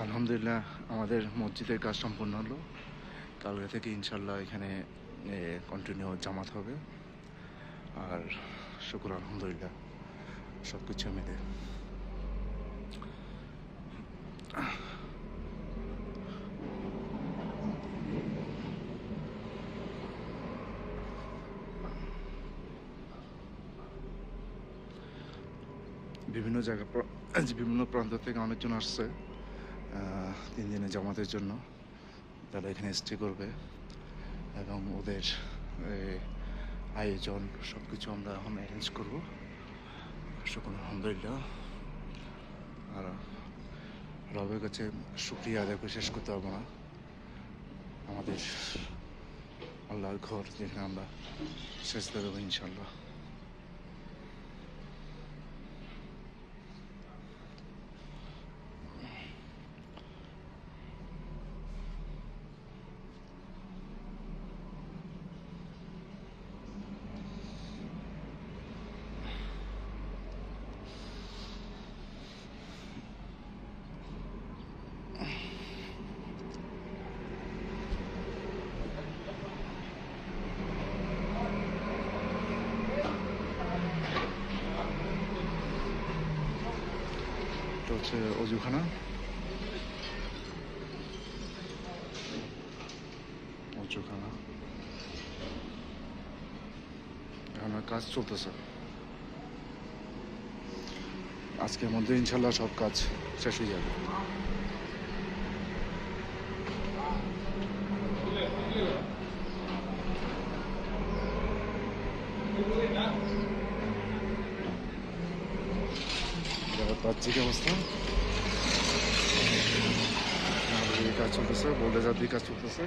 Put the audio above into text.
আলহামদুলিল্লাহ আমাদের মসজিদের কাজ সম্পূর্ণ হলো। কালকে থেকে ইনশাল্লাহ এখানে কন্টিনিউ জামাত হবে। আর শুকুর আলহামদুলিল্লাহ সব কিছু মিলে বিভিন্ন জায়গা বিভিন্ন প্রান্ত থেকে অনেকজন আসছে 3 দিনের জামাতের জন্য। তারা এখানে স্টে করবে এবং ওদের আয়োজন সব কিছু আমরা এখন অ্যারেঞ্জ করবো। শুকুর আলহামদুলিল্লাহ। আর রবের কাছে শুকরিয়া আদায় করে শেষ করতে পারবো না। আমাদের আল্লাহর ঘর যেখানে আমরা সেজদা দেবো ইনশাল্লাহ। এটা হচ্ছে অজুখানা। এখন কাজ চলতেছে। আজকের মধ্যে ইনশাল্লাহ সব কাজ শেষ হয়ে যাবে। বাহ্যিক অবস্থা কাজ চলতেছে, বোল্ডার দিয়ে কাজ চলতেছে।